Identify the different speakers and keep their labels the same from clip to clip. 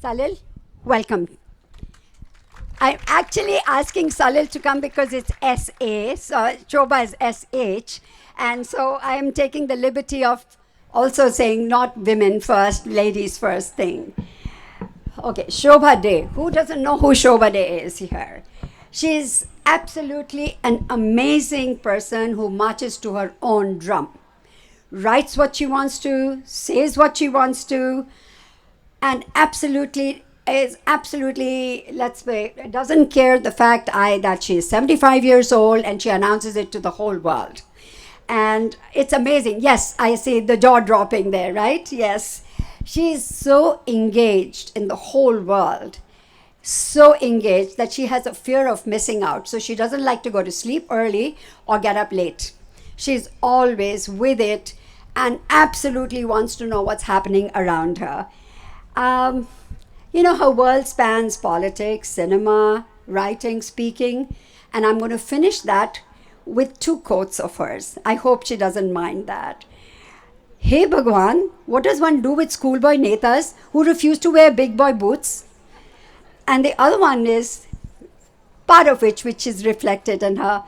Speaker 1: Salil, welcome. I'm actually asking Salil to come because it's SA, so Shobha is SH, and so I'm taking the liberty of also saying not women first, ladies first thing. Okay, Shobha Day. Who doesn't know who Shobha Day is here? She's absolutely an amazing person who marches to her own drum, writes what she wants to, says what she wants to, and absolutely, let's say, doesn't care the fact that she is 75 years old and she announces it to the whole world. And it's amazing. Yes, I see the jaw dropping there, right? Yes. She is so engaged in the whole world, so engaged that she has a fear of missing out. So she doesn't like to go to sleep early or get up late. She's always with it and absolutely wants to know what's happening around her. Um, her world spans politics, cinema, writing, speaking, and I'm going to finish that with two quotes of hers. I hope she doesn't mind that. Hey Bhagwan, what does one do with schoolboy netas who refuse to wear big boy boots? And the other one is part of which is reflected in her.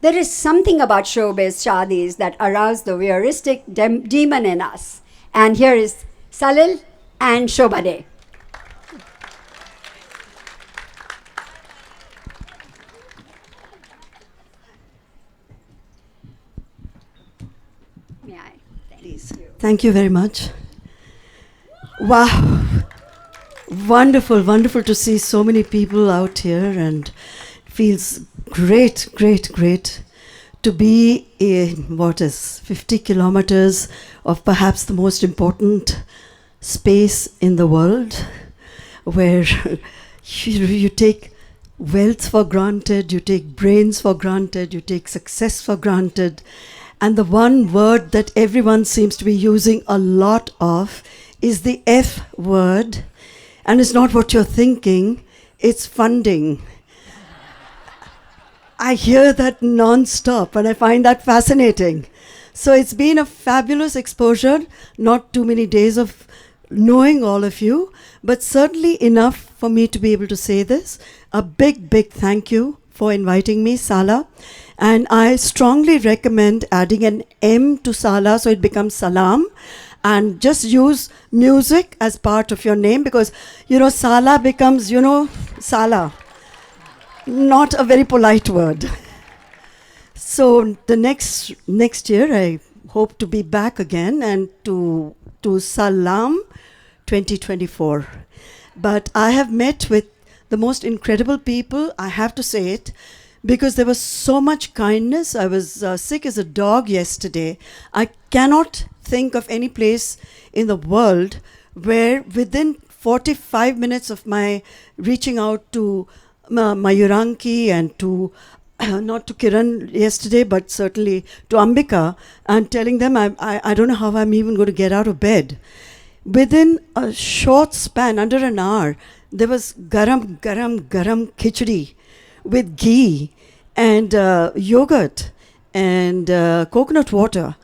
Speaker 1: There is something about showbiz shadis that arouse the voyeuristic demon in us. And here is Salil and Shobha Day. May I?
Speaker 2: Please. Thank you very much. Wow. Wonderful, wonderful to see so many people out here, and it feels great to be in 50 kilometers of perhaps the most important space in the world, where you take wealth for granted, you take brains for granted, you take success for granted. And the one word that everyone seems to be using a lot of is the F word. And it's not what you're thinking, it's funding. I hear that non-stop and I find that fascinating. So it's been a fabulous exposure, not too many days of knowing all of you, but certainly enough for me to be able to say this. A big thank you for inviting me, Sala. And I strongly recommend adding an M to Sala so it becomes Salam. And just use music as part of your name because, Sala becomes, Sala. Not a very polite word. So the next year, I hope to be back again and to Salam 2024. But I have met with the most incredible people, I have to say it, because there was so much kindness. I was sick as a dog yesterday. I cannot think of any place in the world where within 45 minutes of my reaching out to Mayuranki and to not to Kiran yesterday, but certainly to Ambika, and telling them I don't know how I'm even going to get out of bed. Within a short span, under an hour, there was garam khichdi with ghee and yogurt and coconut water.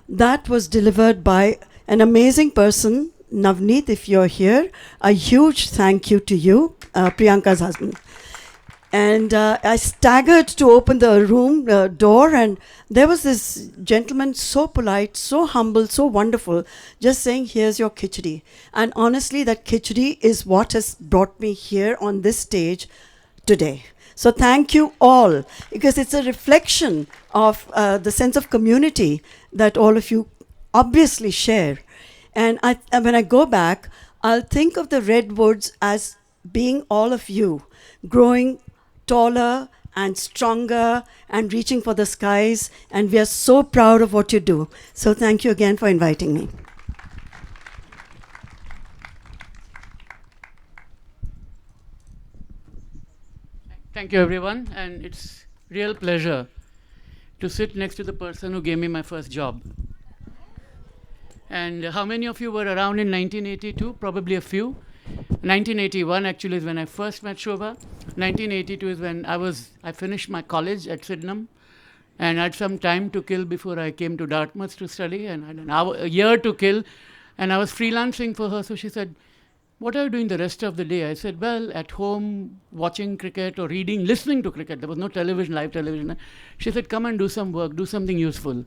Speaker 2: That was delivered by an amazing person, Navneet, if you're here. A huge thank you to you, Priyanka's husband. And I staggered to open the room door, and there was this gentleman, so polite, so humble, so wonderful, just saying, here's your khichdi. And honestly, that khichdi is what has brought me here on this stage today. So thank you all, because it's a reflection of the sense of community that all of you obviously share. And when I go back, I'll think of the redwoods as being all of you, growing taller and stronger and reaching for the skies. And we are so proud of what you do. So thank you again for inviting me.
Speaker 3: Thank you, everyone. And it's real pleasure to sit next to the person who gave me my first job. And how many of you were around in 1982? Probably a few. 1981 actually is when I first met Shobha. 1982 is when I finished my college at Sydenham, and I had some time to kill before I came to Dartmouth to study, and I had a year to kill, and I was freelancing for her. So she said, what are you doing the rest of the day? I said, well, at home, watching cricket or reading, listening to cricket. There was no television, live television. She said, come and do some work, do something useful.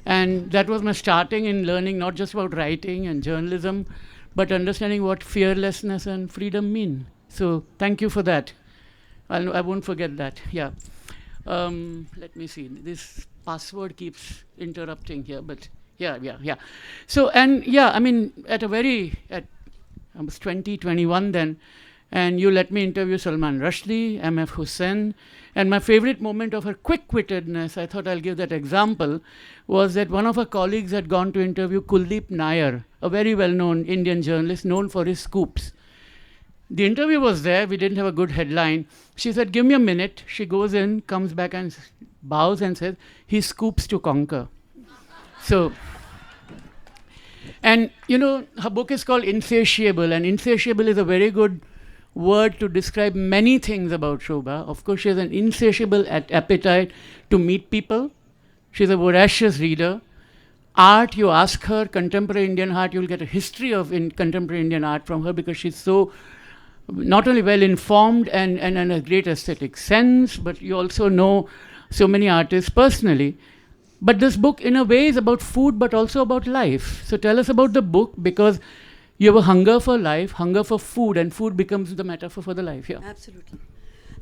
Speaker 3: And that was my starting in learning not just about writing and journalism, but understanding what fearlessness and freedom mean. So thank you for that. I won't forget that. Yeah. Let me see. This password keeps interrupting here, but yeah. So, and yeah, I mean, I was 20, 21 then, and you let me interview Salman Rushdie, M.F. Hussain, and my favorite moment of her quick-wittedness, I thought I'll give that example, was that one of her colleagues had gone to interview Kuldeep Nair, a very well-known Indian journalist known for his scoops. The interview was there, we didn't have a good headline. She said, give me a minute. She goes in, comes back and bows and says, he scoops to conquer. So, and you know, her book is called Insatiable, and insatiable is a very good word to describe many things about Shobha. Of course, she has an insatiable appetite to meet people. She's a voracious reader. Art, you ask her, contemporary Indian art, you'll get a history of contemporary Indian art from her because she's so not only well informed and a great aesthetic sense, but you also know so many artists personally. But this book, in a way, is about food, but also about life. So tell us about the book, because you have a hunger for life, hunger for food, and food becomes the metaphor for the life. Yeah.
Speaker 2: Absolutely.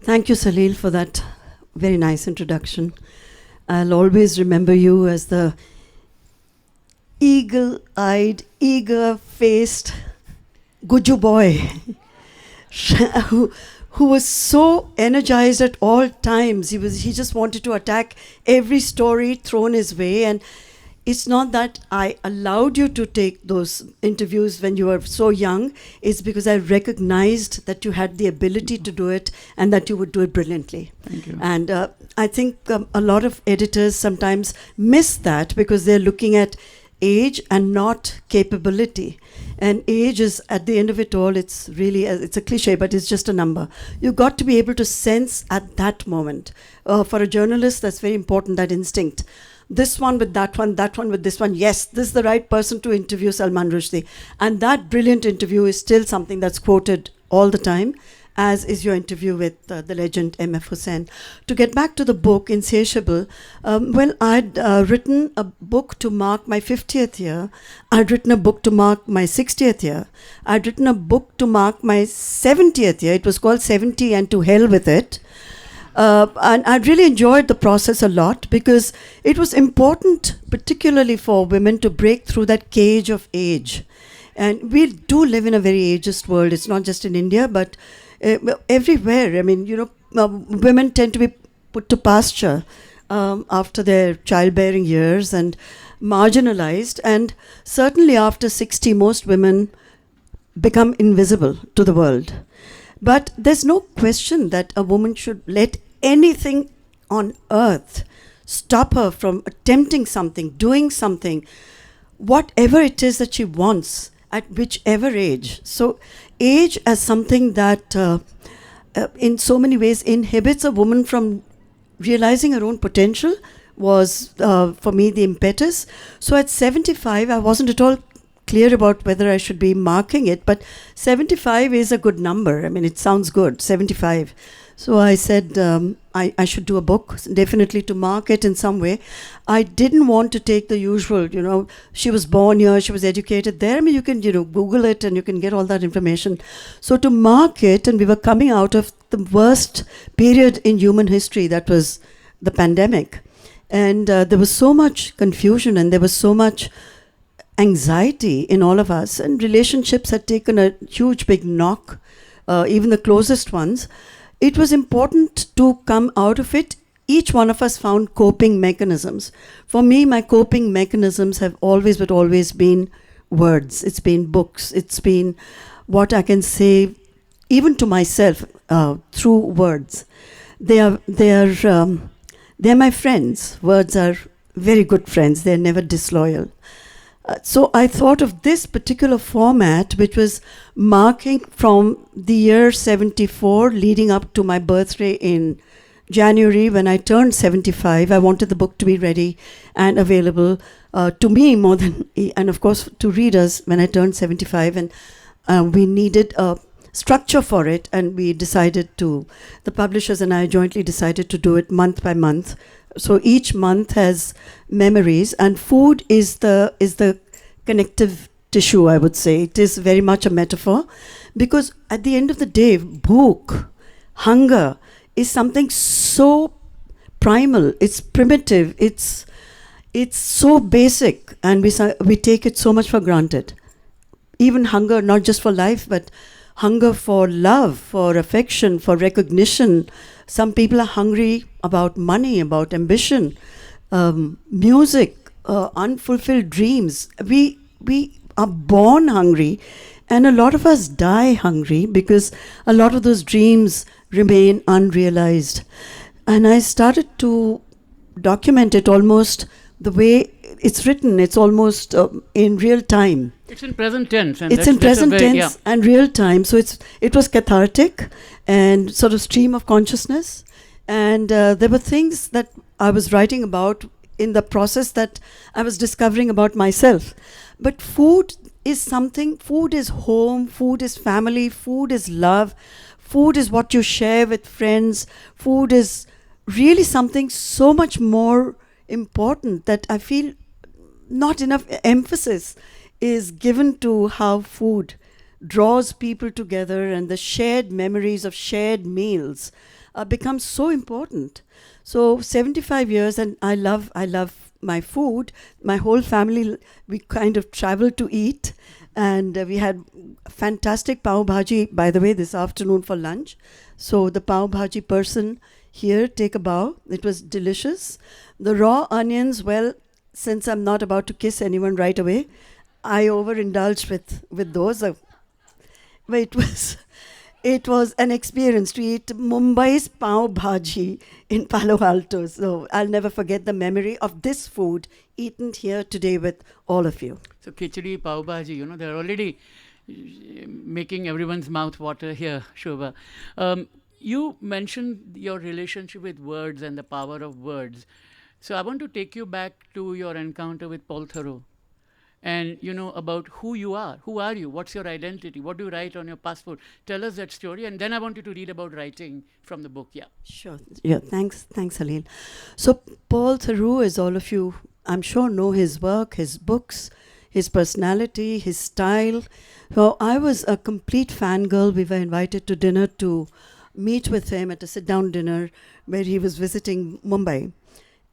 Speaker 2: Thank you, Salil, for that very nice introduction. I'll always remember you as the eagle-eyed, eager-faced Guju boy who was so energized at all times. He just wanted to attack every story thrown his way. And it's not that I allowed you to take those interviews when you were so young. It's because I recognized that you had the ability to do it and that you would do it brilliantly.
Speaker 3: Thank you.
Speaker 2: And I think a lot of editors sometimes miss that because they're looking at age and not capability. And age is, at the end of it all, it's really, it's a cliche, but it's just a number. You've got to be able to sense at that moment. For a journalist, that's very important, that instinct. This one with that one with this one. Yes, this is the right person to interview Salman Rushdie. And that brilliant interview is still something that's quoted all the time, as is your interview with the legend M.F. Hussain. To get back to the book, Insatiable, well, I'd written a book to mark my 50th year. I'd written a book to mark my 60th year. I'd written a book to mark my 70th year. It was called 70 and to Hell with It. And I'd really enjoyed the process a lot because it was important, particularly for women, to break through that cage of age. And we do live in a very ageist world. It's not just in India, but everywhere. I mean, you know, women tend to be put to pasture after their childbearing years and marginalized. And certainly after 60, most women become invisible to the world. But there's no question that a woman should let anything on earth stop her from attempting something, doing something, whatever it is that she wants at whichever age. So age as something that in so many ways inhibits a woman from realizing her own potential was for me the impetus. So at 75, I wasn't at all clear about whether I should be marking it, but 75 is a good number. I mean, it sounds good, 75. So I said I should do a book, definitely to mark it in some way. I didn't want to take the usual, you know, she was born here, she was educated there. I mean, you can, you know, Google it and you can get all that information. So to mark it, and we were coming out of the worst period in human history, that was the pandemic. And there was so much confusion and there was so much anxiety in all of us, and relationships had taken a huge big knock, even the closest ones. It was important to come out of it. Each one of us found coping mechanisms. For me, my coping mechanisms have always been words. It's been books. It's been what I can say even to myself through words. They are my friends. Words are very good friends. They're never disloyal. So I thought of this particular format, which was marking from the year 74 leading up to my birthday in January when I turned 75. I wanted the book to be ready and available to me more than, and of course to readers when I turned 75. And we needed a structure for it, and we decided to, the publishers and I jointly decided to do it month by month. So each month has memories, and food is the connective tissue, I would say. It is very much a metaphor, because at the end of the day, bhook, hunger, is something so primal, it's primitive, it's so basic, and we take it so much for granted. Even hunger, not just for life, but hunger for love, for affection, for recognition. Some people are hungry about money, about ambition, music, unfulfilled dreams. We are born hungry, and a lot of us die hungry because a lot of those dreams remain unrealized. And I started to document it almost the way it's written. It's almost in real time.
Speaker 3: It's in present tense. And
Speaker 2: It's in present tense and real time. So it was cathartic and sort of stream of consciousness. And there were things that I was writing about in the process that I was discovering about myself. But food is something, food is home, food is family, food is love, food is what you share with friends, food is really something so much more important that I feel not enough emphasis is given to how food draws people together, and the shared memories of shared meals become so important. So 75 years, and I love my food. My whole family, we kind of traveled to eat, and we had fantastic pav bhaji, by the way, this afternoon for lunch. So the pav bhaji person here, take a bow. It was delicious. The raw onions, well, since I'm not about to kiss anyone right away, I overindulged with those. But it was an experience to eat Mumbai's pav bhaji in Palo Alto. So I'll never forget the memory of this food eaten here today with all of you.
Speaker 3: So khichdi, pav bhaji, they're already making everyone's mouth water here, Shobha. You mentioned your relationship with words and the power of words. So I want to take you back to your encounter with Paul Theroux, and about who you are. Who are you? What's your identity? What do you write on your passport? Tell us that story, and then I want you to read about writing from the book. Yeah.
Speaker 2: Sure. Yeah. Thanks, Salil. So Paul Theroux, as all of you, I'm sure, know his work, his books, his personality, his style. So I was a complete fangirl. We were invited to dinner to meet with him at a sit-down dinner where he was visiting Mumbai.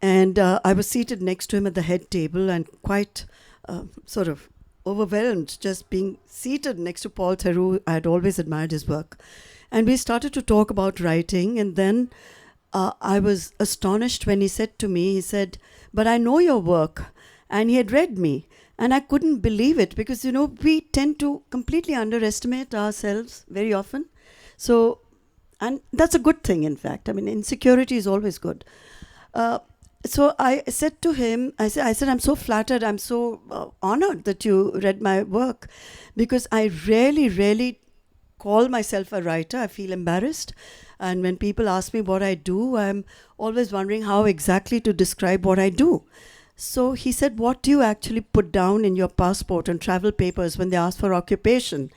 Speaker 2: And I was seated next to him at the head table, and quite sort of overwhelmed just being seated next to Paul Theroux. I had always admired his work. And we started to talk about writing, and then I was astonished when he said to me, he said, "But I know your work." And he had read me. And I couldn't believe it because, we tend to completely underestimate ourselves very often. So, and that's a good thing, in fact. I mean, insecurity is always good. So I said to him, I said, "I'm so flattered, I'm so honored that you read my work, because I rarely call myself a writer. I feel embarrassed. And when people ask me what I do, I'm always wondering how exactly to describe what I do." So he said, "What do you actually put down in your passport and travel papers when they ask for occupation?"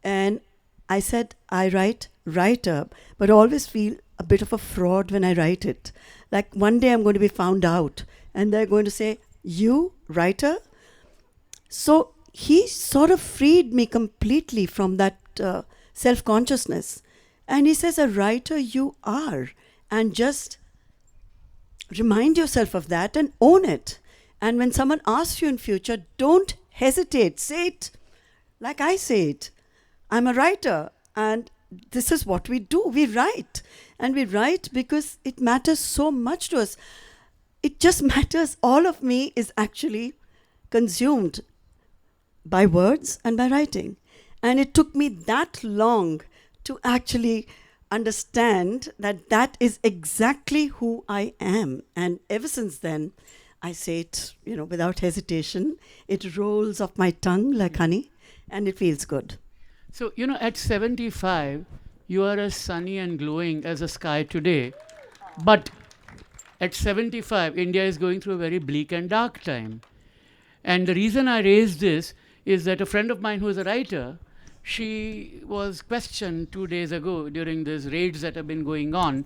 Speaker 2: And I said, "I write writer, but I always feel a bit of a fraud when I write it. Like one day I'm going to be found out and they're going to say, 'You, writer?'" So he sort of freed me completely from that self-consciousness. And he says, "A writer you are, and just remind yourself of that and own it. And when someone asks you in future, don't hesitate. Say it like I say it. I'm a writer, and this is what we do. We write. And we write because it matters so much to us. It just matters. All of me is actually consumed by words and by writing. And it took me that long to actually understand that that is exactly who I am. And ever since then, I say it, without hesitation. It rolls off my tongue like honey, and it feels good.
Speaker 3: So, at 75, you are as sunny and glowing as the sky today. But at 75, India is going through a very bleak and dark time. And the reason I raised this is that a friend of mine who is a writer she was questioned 2 days ago during these raids that have been going on,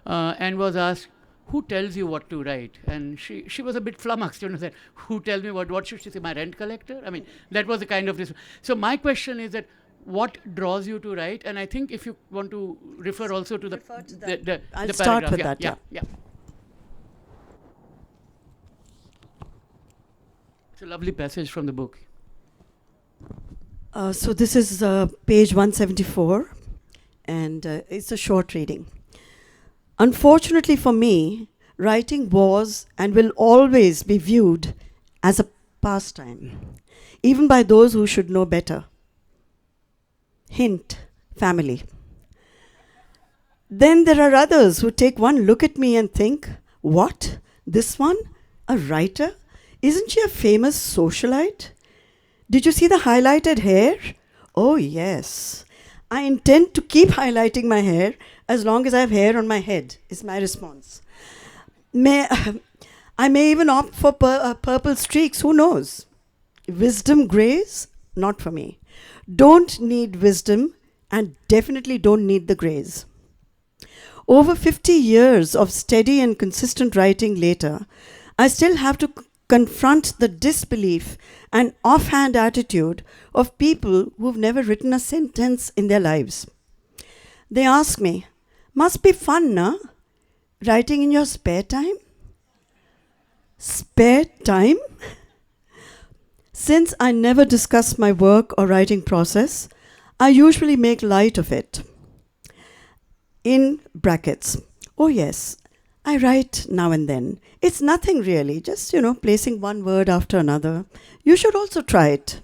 Speaker 3: and was asked, who tells you what to write? And she was a bit flummoxed, said, who tells me what should she say, my rent collector? I mean, that was the kind of this. So my question is that, what draws you to write? And I think if you want to refer also to the
Speaker 2: I'll
Speaker 3: the
Speaker 2: start
Speaker 3: paragraph.
Speaker 2: with that,
Speaker 3: Yeah. It's a lovely passage from the book.
Speaker 2: So this is page 174, and it's a short reading. Unfortunately for me, writing was and will always be viewed as a pastime, even by those who should know better. Hint, family. Then there are others who take one look at me and think, what? This one? A writer? Isn't she a famous socialite? Did you see the highlighted hair? Oh, yes. I intend to keep highlighting my hair as long as I have hair on my head, is my response. I may even opt for purple streaks, who knows? Wisdom grays? Not for me. Don't need wisdom and definitely don't need the grays. Over 50 years of steady and consistent writing later, I still have to confront the disbelief and offhand attitude of people who've never written a sentence in their lives. They ask me, must be fun, na? Writing in your spare time? Spare time? Since I never discuss my work or writing process, I usually make light of it. In brackets, oh yes, I write now and then. It's nothing really, just, placing one word after another. You should also try it.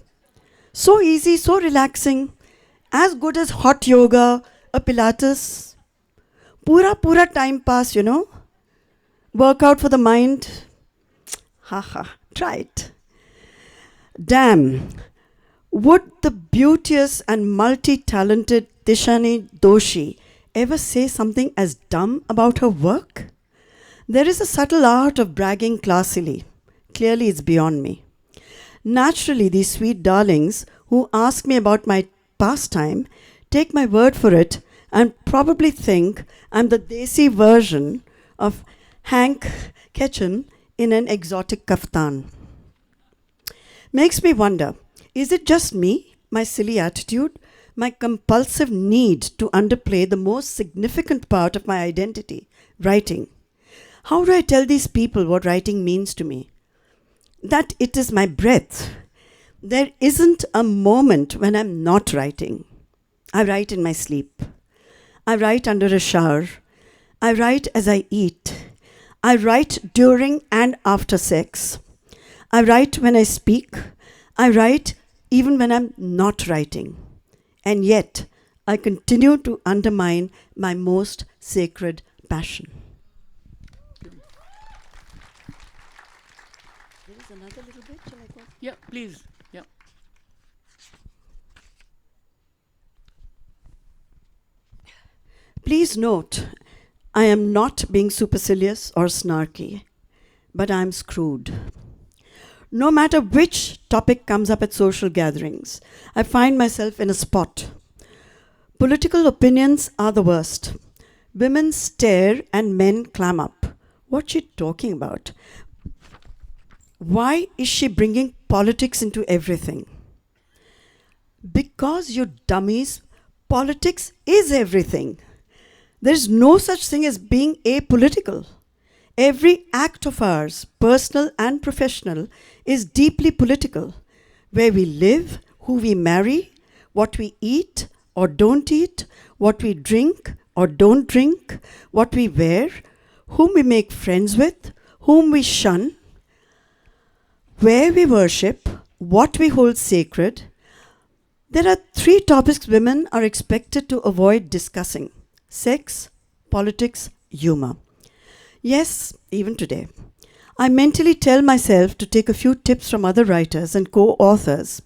Speaker 2: So easy, so relaxing, as good as hot yoga, a Pilates. Pura time pass, Workout for the mind. Try it. Damn, would the beauteous and multi-talented Tishani Doshi ever say something as dumb about her work? There is a subtle art of bragging classily. Clearly, it's beyond me. Naturally, these sweet darlings who ask me about my pastime take my word for it and probably think I'm the Desi version of Hank Ketchum in an exotic kaftan. Makes me wonder, is it just me, my silly attitude, my compulsive need to underplay the most significant part of my identity, writing? How do I tell these people what writing means to me? That it is my breath. There isn't a moment when I'm not writing. I write in my sleep. I write under a shower. I write as I eat. I write during and after sex. I write when I speak. I write even when I'm not writing. And yet, I continue to undermine my most sacred passion. There is another little bit. Shall I go?
Speaker 3: Yeah, please. Yeah.
Speaker 2: Please note, I am not being supercilious or snarky, but I'm screwed. No matter which topic comes up at social gatherings, I find myself in a spot. Political opinions are the worst. Women stare and men clam up. What's she talking about? Why is she bringing politics into everything? Because, you dummies, politics is everything. There's no such thing as being apolitical. Every act of ours, personal and professional, is deeply political. Where we live, who we marry, what we eat or don't eat, what we drink or don't drink, what we wear, whom we make friends with, whom we shun, where we worship, what we hold sacred. There are 3 topics women are expected to avoid discussing: sex, politics, humor. Yes, even today. I mentally tell myself to take a few tips from other writers and co-authors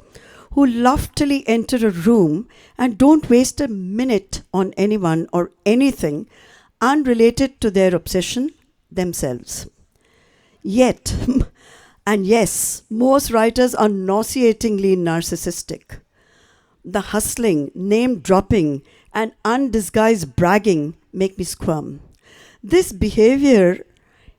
Speaker 2: who loftily enter a room and don't waste a minute on anyone or anything unrelated to their obsession themselves. Yet, and yes, most writers are nauseatingly narcissistic. The hustling, name dropping, and undisguised bragging make me squirm. This behavior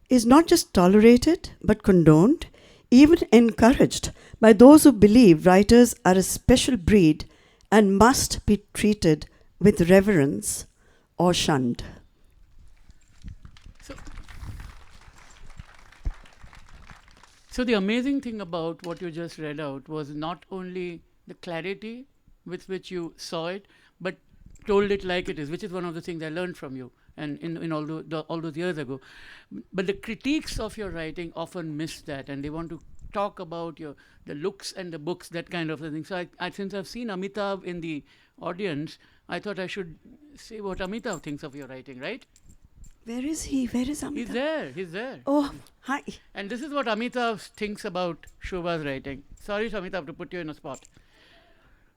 Speaker 2: is not just tolerated but condoned, even encouraged by those who believe writers are a special breed and must be treated with reverence or shunned.
Speaker 3: So the amazing thing about what you just read out was not only the clarity with which you saw it, but told it like it is, which is one of the things I learned from you and in all those years ago. But the critiques of your writing often miss that, and they want to talk about the looks and the books, that kind of a thing. So since I've seen Amitav in the audience, I thought I should say what Amitav thinks of your writing, right?
Speaker 2: Where is he? Where is Amitav?
Speaker 3: He's there.
Speaker 2: Oh, hi.
Speaker 3: And this is what Amitav thinks about Shobha's writing. Sorry, Amitav, to put you in a spot.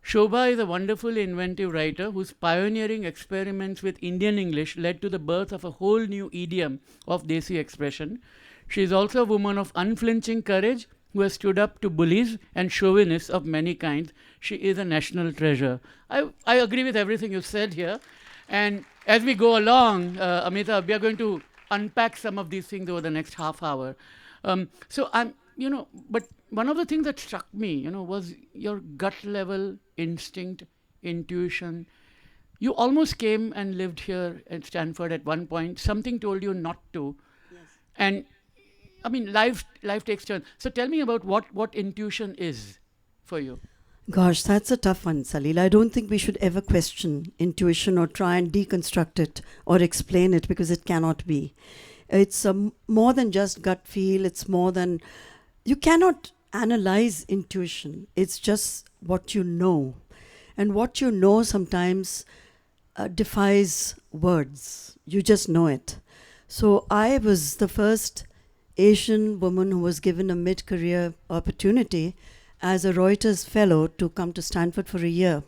Speaker 3: Shobha is a wonderfully inventive writer whose pioneering experiments with Indian English led to the birth of a whole new idiom of Desi expression. She is also a woman of unflinching courage who has stood up to bullies and chauvinists of many kinds. She is a national treasure. I agree with everything you said here. And as we go along, Amitav, we are going to unpack some of these things over the next half hour. But one of the things that struck me, was your gut level instinct, intuition. You almost came and lived here at Stanford at one point. Something told you not to. Yes. And I mean, life takes turns. So tell me about what intuition is for you.
Speaker 2: Gosh, that's a tough one, Salil. I don't think we should ever question intuition or try and deconstruct it or explain it, because it cannot be. It's more than just gut feel. It's more than... You cannot analyze intuition. It's just what you know. And what you know sometimes defies words. You just know it. So I was the first Asian woman who was given a mid-career opportunity as a Reuters fellow to come to Stanford for a year.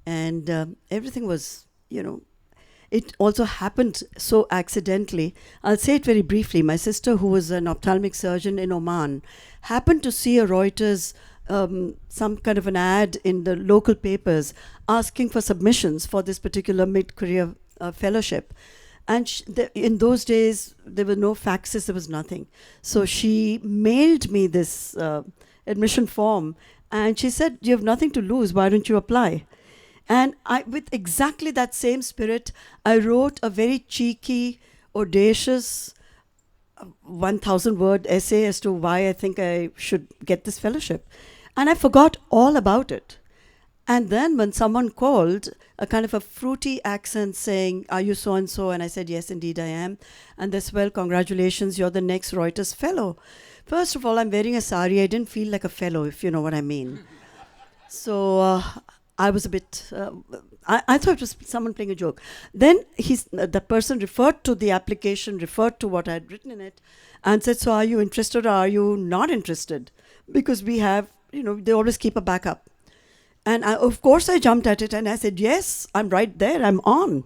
Speaker 2: And everything was, it also happened so accidentally. I'll say it very briefly. My sister, who was an ophthalmic surgeon in Oman, happened to see a Reuters, some kind of an ad in the local papers asking for submissions for this particular mid-career fellowship. And in those days, there were no faxes, there was nothing. So she mailed me this admission form, and she said, "You have nothing to lose, why don't you apply?" And with exactly that same spirit, I wrote a very cheeky, audacious 1,000-word essay as to why I think I should get this fellowship. And I forgot all about it. And then when someone called, a kind of a fruity accent saying, "Are you so-and-so?" And I said, "Yes, indeed I am." And they said, "Well, congratulations, you're the next Reuters fellow." First of all, I'm wearing a sari. I didn't feel like a fellow, if you know what I mean. So I was a bit... I thought it was someone playing a joke. Then the person referred to the application, referred to what I had written in it, and said, "So are you interested or are you not interested? Because we have, they always keep a backup." And of course I jumped at it and I said, "Yes, I'm right there, I'm on."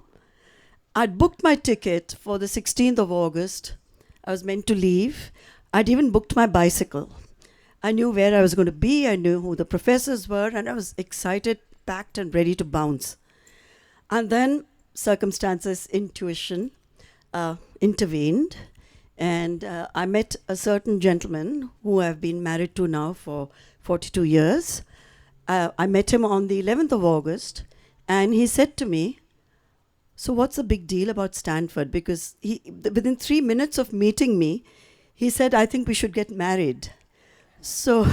Speaker 2: I'd booked my ticket for the 16th of August. I was meant to leave. I'd even booked my bicycle. I knew where I was going to be. I knew who the professors were, and I was excited, packed and ready to bounce. And then circumstances, intuition intervened, and I met a certain gentleman who I've been married to now for 42 years. I met him on the 11th of August, and he said to me, "So what's the big deal about Stanford?" Because within 3 minutes of meeting me, he said, "I think we should get married." So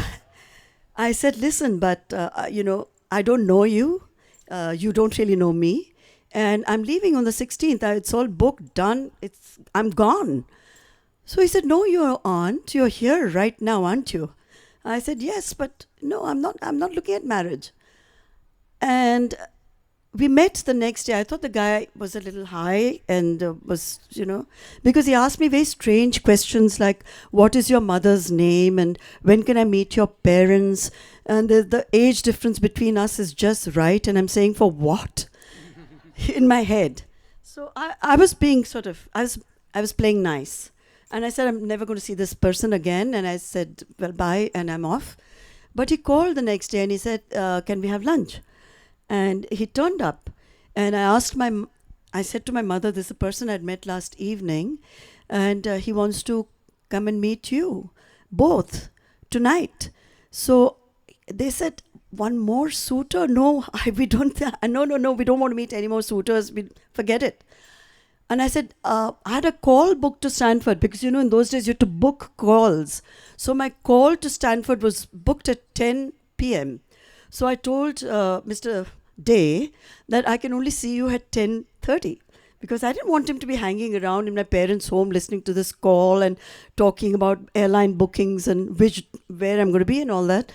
Speaker 2: I said, "Listen, but, I don't know you. You don't really know me. And I'm leaving on the 16th. It's all booked, done. I'm gone." So he said, "No, you aren't. You're here right now, aren't you?" I said, "Yes, but no, I'm not looking at marriage." And we met the next day. I thought the guy was a little high and was, because he asked me very strange questions like, "What is your mother's name? And when can I meet your parents? And the age difference between us is just right." And I'm saying, "For what?" in my head. So I was being I was playing nice. And I said, "I'm never going to see this person again." And I said, "Well, bye," and I'm off. But he called the next day and he said, "Can we have lunch?" And he turned up, and I said to my mother, this is a person I'd met last evening, and he wants to come and meet you both tonight. So they said, one more suitor? No, we don't. No, we don't want to meet any more suitors. We forget it. And I said, I had a call booked to Stanford because, in those days you had to book calls. So my call to Stanford was booked at 10 p.m. So I told Mr. Day that I can only see you at 10:30 because I didn't want him to be hanging around in my parents' home listening to this call and talking about airline bookings and where I'm going to be and all that.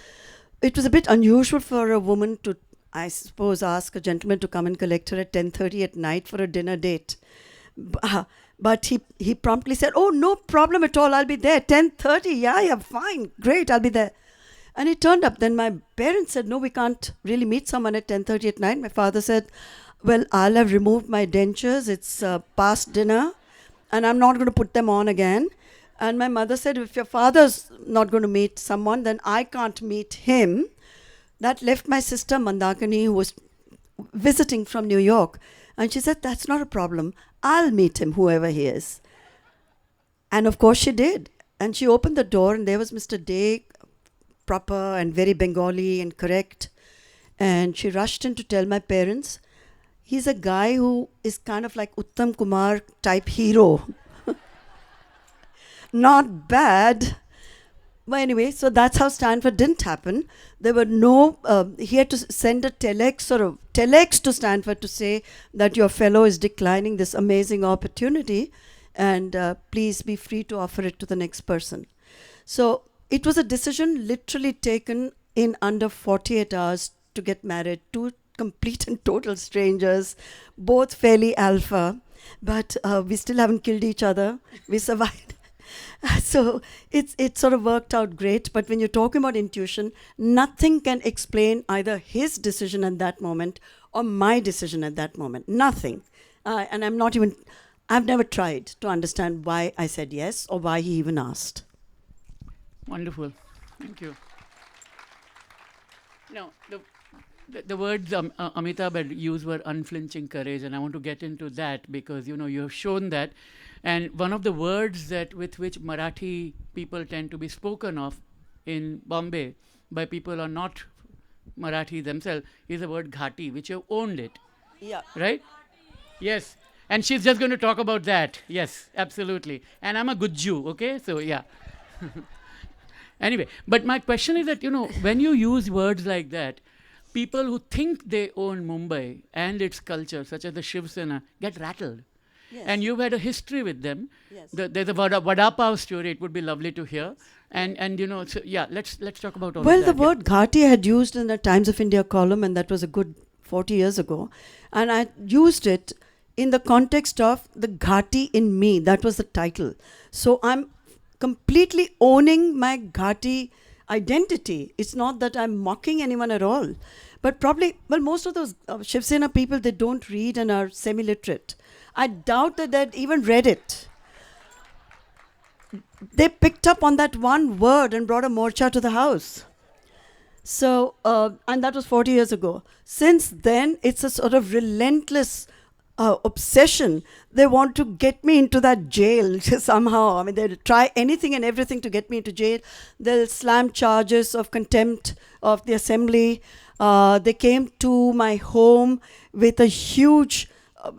Speaker 2: It was a bit unusual for a woman to, I suppose, ask a gentleman to come and collect her at 10:30 at night for a dinner date. But he promptly said, oh, no problem at all. I'll be there. 10:30. Yeah, fine. Great. I'll be there. And he turned up. Then my parents said, no, we can't really meet someone at 10:30 at night. My father said, well, I'll have removed my dentures. It's past dinner and I'm not going to put them on again. And my mother said, if your father's not going to meet someone, then I can't meet him. That left my sister Mandakini, who was visiting from New York. And she said, that's not a problem. I'll meet him, whoever he is. And of course she did. And she opened the door and there was Mr. Day, proper and very Bengali and correct. And she rushed in to tell my parents, he's a guy who is kind of like Uttam Kumar type hero. Not bad. But anyway, so that's how Stanford didn't happen. There were he had to send a telex to Stanford to say that your fellow is declining this amazing opportunity and please be free to offer it to the next person. So it was a decision literally taken in under 48 hours to get married. Two complete and total strangers, both fairly alpha, but we still haven't killed each other. We survived. So it sort of worked out great. But when you're talking about intuition, nothing can explain either his decision at that moment or my decision at that moment. Nothing. And I've never tried to understand why I said yes or why he even asked.
Speaker 3: Wonderful. Thank you. Now, the words Amitabh had used were unflinching courage, and I want to get into that because, you have shown that. And one of the words with which Marathi people tend to be spoken of in Bombay by people who are not Marathi themselves is the word ghati, which you have owned it.
Speaker 2: Yeah.
Speaker 3: Right? Yes. And she's just going to talk about that. Yes, absolutely. And I'm a good Jew, okay? So, yeah. Anyway, but my question is that, when you use words like that, people who think they own Mumbai and its culture, such as the Shiv Sena, get rattled. Yes. And you've had a history with them. Yes. There's a Vada Pav story. It would be lovely to hear. And so yeah, let's talk about all of that.
Speaker 2: Well, the word Ghati I had used in the Times of India column, and that was a good 40 years ago. And I used it in the context of the Ghati in me. That was the title. So I'm completely owning my Ghati identity. It's not that I'm mocking anyone at all. But probably, most of those Shiv Sena people, they don't read and are semi-literate. I doubt that they'd even read it. They picked up on that one word and brought a morcha to the house. So, and that was 40 years ago. Since then, it's a sort of relentless obsession. They want to get me into that jail somehow. I mean, they'll try anything and everything to get me into jail. They'll slam charges of contempt of the assembly. They came to my home with a huge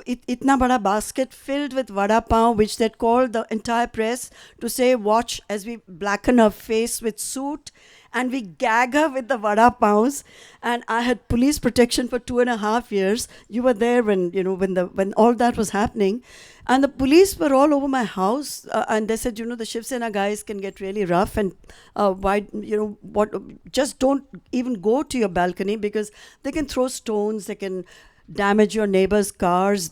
Speaker 2: itna bada basket filled with vada pav, which they'd called the entire press to say, watch as we blacken her face with soot and we gag her with the vada pavs. And I had police protection for 2.5 years. You were there when all that was happening. And the police were all over my house, and they said, the Shiv Sena guys can get really rough, and just don't even go to your balcony because they can throw stones, they can damage your neighbors' cars,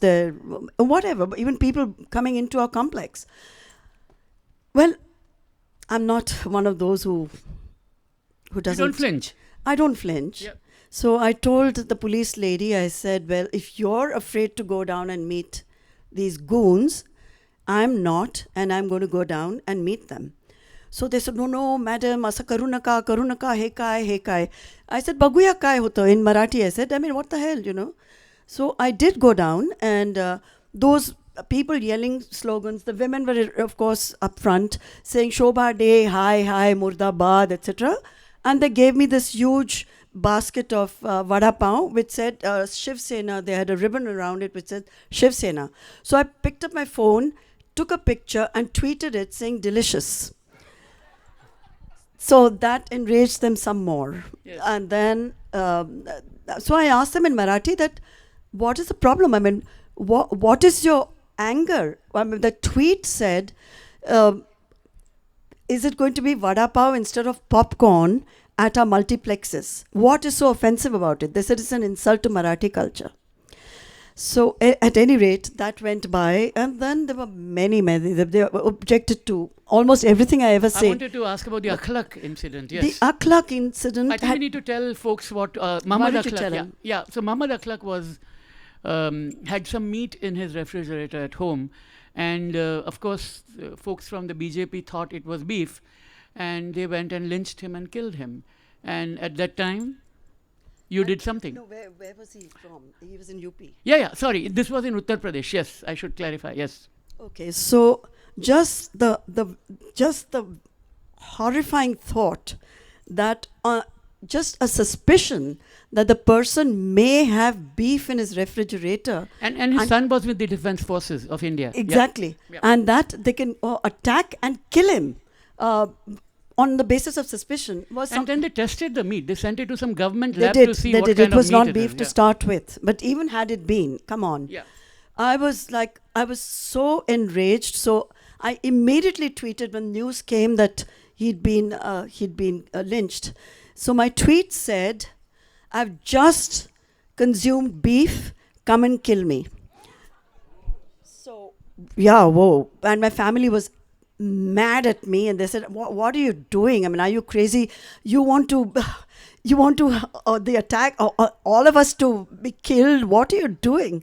Speaker 2: whatever, even people coming into our complex. Well, I'm not one of those who doesn't...
Speaker 3: You don't flinch.
Speaker 2: I don't flinch. Yep. So I told the police lady, I said, well, if you're afraid to go down and meet these goons, I'm not, and I'm going to go down and meet them. So they said, no, madam, asa karu naka, he kai. I said, baguya kai hoto in Marathi. I said, I mean, what the hell, you know? So I did go down, and those people yelling slogans, the women were, of course, up front, saying, Shobha Day, hi, Murdabad, etc. And they gave me this huge basket of vada pav, which said Shiv Sena. They had a ribbon around it which said Shiv Sena. So I picked up my phone, took a picture, and tweeted it saying, delicious. So that enraged them some more.
Speaker 3: Yes.
Speaker 2: And then, so I asked them in Marathi that, what is the problem? I mean, what is your anger? I mean, the tweet said, is it going to be vada pav instead of popcorn at our multiplexes? What is so offensive about it? They said it's an insult to Marathi culture. So at any rate, that went by, and then there were many. They objected to almost everything I ever
Speaker 3: I
Speaker 2: said.
Speaker 3: wanted to ask about the Akhlaq incident. Yes.
Speaker 2: The Akhlaq incident.
Speaker 3: I think we need to tell folks what Muhammad
Speaker 2: Why don't you
Speaker 3: Akhlaq.
Speaker 2: tell
Speaker 3: Yeah,
Speaker 2: him?
Speaker 3: yeah. So Muhammad Akhlaq was had some meat in his refrigerator at home, and of course, folks from the BJP thought it was beef, and they went and lynched him and killed him. And at that time, you did something.
Speaker 2: No, where was he from? He was in UP.
Speaker 3: Yeah. Sorry, this was in Uttar Pradesh. Yes, I should clarify. Yes.
Speaker 2: Okay, so just the horrifying thought that just a suspicion that the person may have beef in his refrigerator.
Speaker 3: And his son was with the Defence Forces of India. Yeah.
Speaker 2: Exactly.
Speaker 3: Yeah.
Speaker 2: And that they can attack and kill him on the basis of suspicion was
Speaker 3: And then they tested the meat. They sent it to some government
Speaker 2: they
Speaker 3: lab
Speaker 2: did.
Speaker 3: to see
Speaker 2: They
Speaker 3: what
Speaker 2: did.
Speaker 3: kind
Speaker 2: It was
Speaker 3: of
Speaker 2: not
Speaker 3: meat
Speaker 2: beef
Speaker 3: is.
Speaker 2: to start with. But even had it been, come on.
Speaker 3: Yeah.
Speaker 2: I was so enraged. So I immediately tweeted when news came that he'd been lynched. So my tweet said, "I've just consumed beef. Come and kill me." So yeah, whoa! And my family was mad at me, and they said, "What are you doing? I mean, are you crazy? You want to the attack, all of us to be killed? What are you doing?"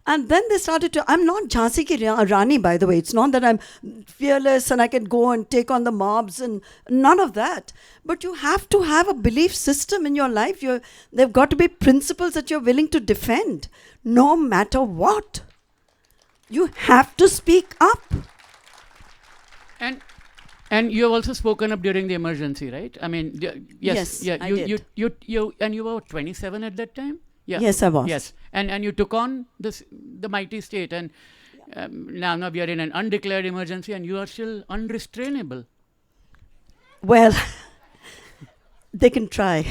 Speaker 2: And then they started to, I'm not Jhansi ki Rani, by the way. It's not that I'm fearless and I can go and take on the mobs and none of that. But you have to have a belief system in your life. There've got to be principles that you're willing to defend, no matter what. You have to speak up.
Speaker 3: And you have also spoken up during the emergency, right? I mean, yes. Yeah,
Speaker 2: I
Speaker 3: you,
Speaker 2: did.
Speaker 3: you were 27 at that time? Yeah.
Speaker 2: Yes, I was.
Speaker 3: Yes. And you took on the mighty state, and now we are in an undeclared emergency, and you are still unrestrainable.
Speaker 2: Well, they can try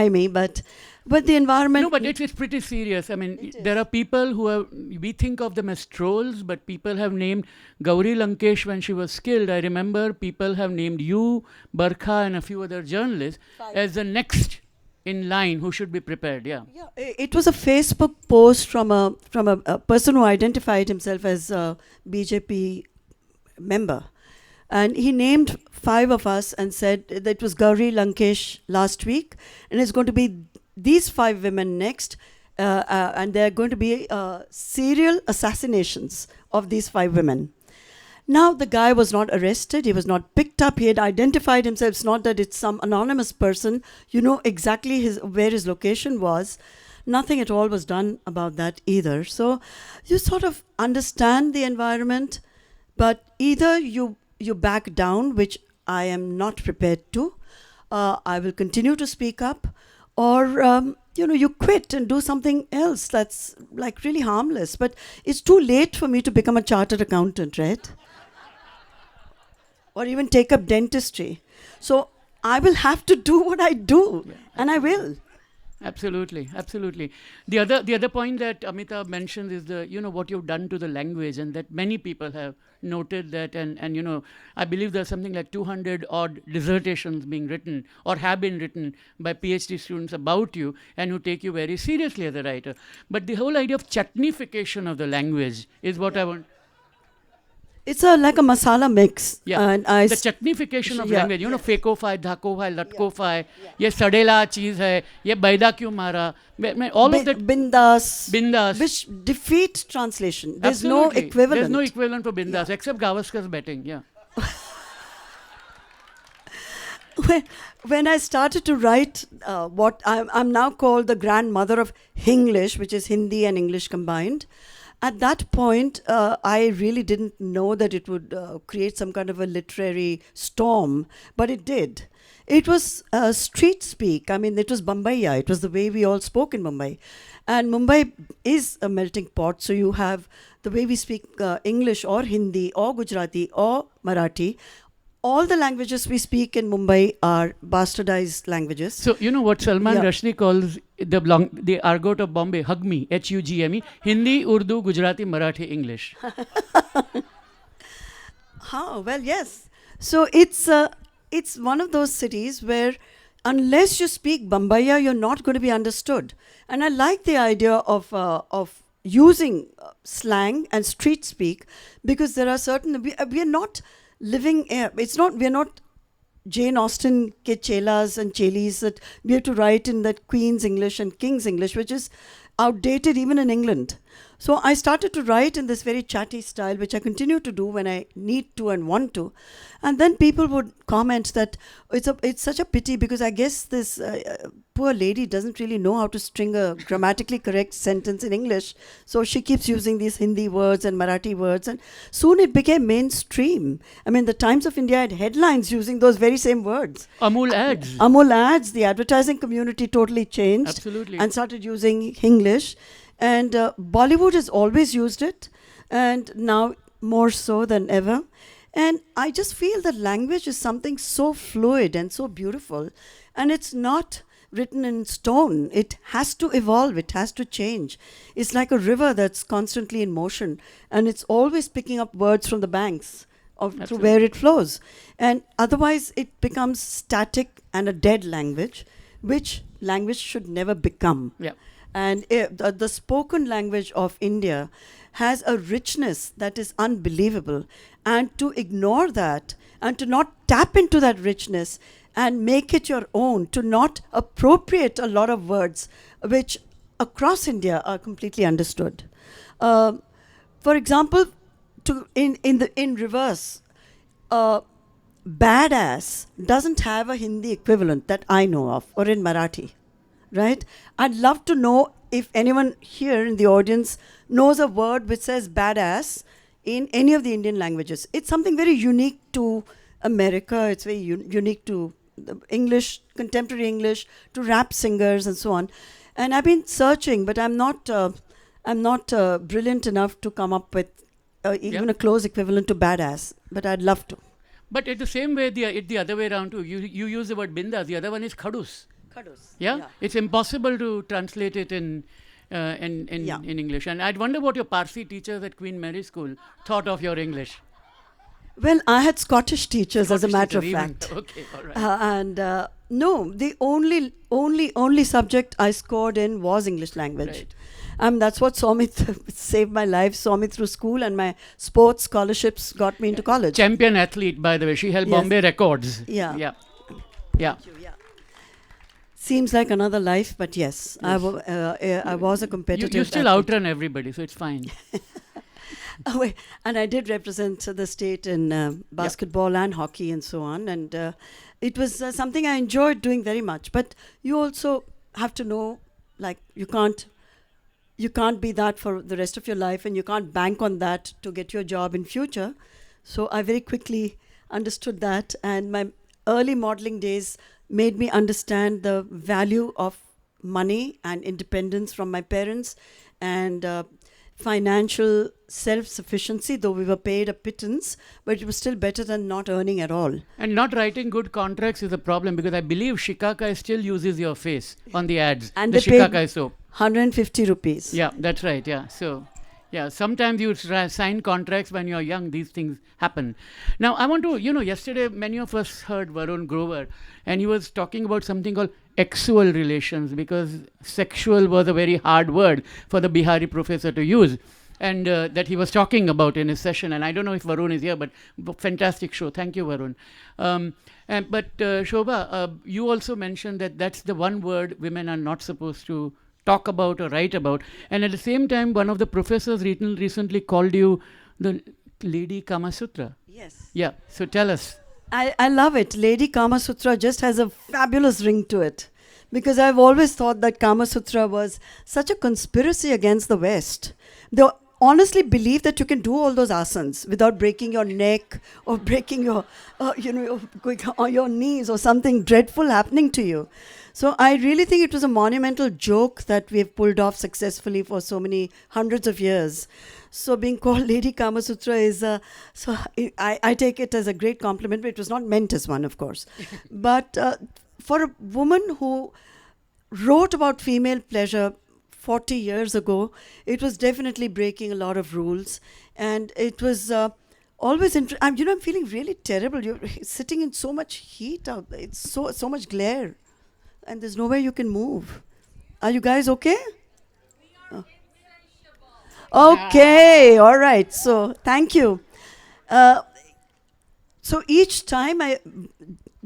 Speaker 2: me, but the environment.
Speaker 3: No, but it's pretty serious. I mean, there are people we think of them as trolls, but people have named Gauri Lankesh when she was killed. I remember people have named you, Barkha, and a few other journalists as the next in line who should be prepared. Yeah.
Speaker 2: Yeah, it was a Facebook post from a person who identified himself as a BJP member. And he named 5 of us and said that it was Gauri Lankesh last week, and it's going to be these 5 women next, and there are going to be serial assassinations of these 5 women. Now the guy was not arrested, he was not picked up, he had identified himself. It's not that it's some anonymous person, you know exactly where his location was. Nothing at all was done about that either. So you sort of understand the environment, but either you back down, which I am not prepared to. I will continue to speak up, or you quit and do something else that's like really harmless. But it's too late for me to become a chartered accountant, right? Or even take up dentistry. So I will have to do what I do, and I will.
Speaker 3: Absolutely. The other point that Amitabh mentions is what you've done to the language, and that many people have noted that, and I believe there's something like 200 odd dissertations being written or have been written by PhD students about you, and who take you very seriously as a writer. But the whole idea of chutneyfication of the language is what I want.
Speaker 2: It's like a masala mix.
Speaker 3: Yeah,
Speaker 2: and
Speaker 3: the chutneyfication of language. Feko-fi, dhako-fi, latko-fi. Ye sadela cheese hai. Ye baida kyun mara. All of that.
Speaker 2: Bindas. Which defeat translation. There's
Speaker 3: Absolutely.
Speaker 2: no equivalent.
Speaker 3: There's no equivalent for bindas except Gavaskar's betting. Yeah.
Speaker 2: when I started to write what I'm now called the grandmother of Hinglish, which is Hindi and English combined. At that point, I really didn't know that it would create some kind of a literary storm, but it did. It was street speak. I mean, it was Bombaya. It was the way we all spoke in Mumbai. And Mumbai is a melting pot, so you have the way we speak English or Hindi or Gujarati or Marathi. All the languages we speak in Mumbai are bastardized languages.
Speaker 3: So, you know what Salman
Speaker 2: Yeah.
Speaker 3: Rushdie calls the argot of Bombay, Hugme, Hugme, Hindi, Urdu, Gujarati, Marathi, English.
Speaker 2: How? Well, yes. So it's one of those cities where unless you speak Bombaya, you're not going to be understood. And I like the idea of using slang and street speak, because there are certain we are not living. We're not Jane Austen ke chelas and chelis that we have to write in that Queen's English and King's English, which is outdated even in England. So I started to write in this very chatty style, which I continue to do when I need to and want to. And then people would comment that it's such a pity, because I guess this poor lady doesn't really know how to string a grammatically correct sentence in English. So she keeps using these Hindi words and Marathi words. And soon it became mainstream. I mean, the Times of India had headlines using those very same words.
Speaker 3: Amul ads.
Speaker 2: Amul ads, the advertising community totally changed.
Speaker 3: Absolutely.
Speaker 2: And started using English. And Bollywood has always used it, and now more so than ever. And I just feel that language is something so fluid and so beautiful, and it's not written in stone. It has to evolve, it has to change. It's like a river that's constantly in motion, and it's always picking up words from the banks of through where it flows. And otherwise, it becomes static and a dead language, which language should never become.
Speaker 3: Yeah.
Speaker 2: And the spoken language of India has a richness that is unbelievable. And to ignore that and to not tap into that richness and make it your own, to not appropriate a lot of words which across India are completely understood. For example, in reverse, badass doesn't have a Hindi equivalent that I know of, or in Marathi. Right? I'd love to know if anyone here in the audience knows a word which says badass in any of the Indian languages. It's something very unique to America. It's very unique to the English, contemporary English, to rap singers and so on. And I've been searching, but I'm not brilliant enough to come up with even a close equivalent to badass. But I'd love to.
Speaker 3: But it's the same way, the other way around too. You use the word bindas, the other one is khadus. Yeah? It's impossible to translate it in English. And I'd wonder what your Parsi teachers at Queen Mary School thought of your English.
Speaker 2: Well, I had Scottish teachers, as a matter of
Speaker 3: teacher,
Speaker 2: fact.
Speaker 3: Okay, all right.
Speaker 2: No, the only subject I scored in was English language.
Speaker 3: Right.
Speaker 2: That's what saw me saved my life, saw me through school, and my sports scholarships got me into college.
Speaker 3: Champion athlete, by the way. She held
Speaker 2: Yes.
Speaker 3: Bombay records.
Speaker 2: Yeah.
Speaker 3: Yeah.
Speaker 2: Thank you, yeah. Seems like another life, but yes. I was a competitive
Speaker 3: You still
Speaker 2: athlete.
Speaker 3: outrun everybody, so it's fine.
Speaker 2: And I did represent the state in basketball and hockey and so on. And it was something I enjoyed doing very much. But you also have to know, like, you can't be that for the rest of your life, and you can't bank on that to get your job in future. So I very quickly understood that. And my early modeling days made me understand the value of money and independence from my parents, and financial self-sufficiency, though we were paid a pittance, but it was still better than not earning at all.
Speaker 3: And not writing good contracts is a problem, because I believe Shikakai still uses your face on the ads.
Speaker 2: And
Speaker 3: the
Speaker 2: they paid
Speaker 3: Shikakai soap.
Speaker 2: 150 rupees.
Speaker 3: Yeah, that's right. Yeah. So, yeah, sometimes you sign contracts when you're young. These things happen. Now, I want to, yesterday many of us heard Varun Grover, and he was talking about something called exual relations, because sexual was a very hard word for the Bihari professor to use, and that he was talking about in his session. And I don't know if Varun is here, but fantastic show. Thank you, Varun. But Shobha, you also mentioned that that's the one word women are not supposed to talk about or write about. And at the same time, one of the professors recently called you the Lady Kama Sutra.
Speaker 2: Yes.
Speaker 3: Yeah. So tell us.
Speaker 2: I love it. Lady Kama Sutra just has a fabulous ring to it. Because I've always thought that Kama Sutra was such a conspiracy against the West. They honestly believe that you can do all those asanas without breaking your neck or breaking your, your knees or something dreadful happening to you. So I really think it was a monumental joke that we've pulled off successfully for so many hundreds of years. So being called Lady Kama Sutra is, I take it as a great compliment, but it was not meant as one, of course. But for a woman who wrote about female pleasure 40 years ago, it was definitely breaking a lot of rules. And it was always, I'm feeling really terrible. You're sitting in so much heat out there. It's so much glare. And there's nowhere you can move. Are you guys okay? Okay, all right. So, thank you. So, each time I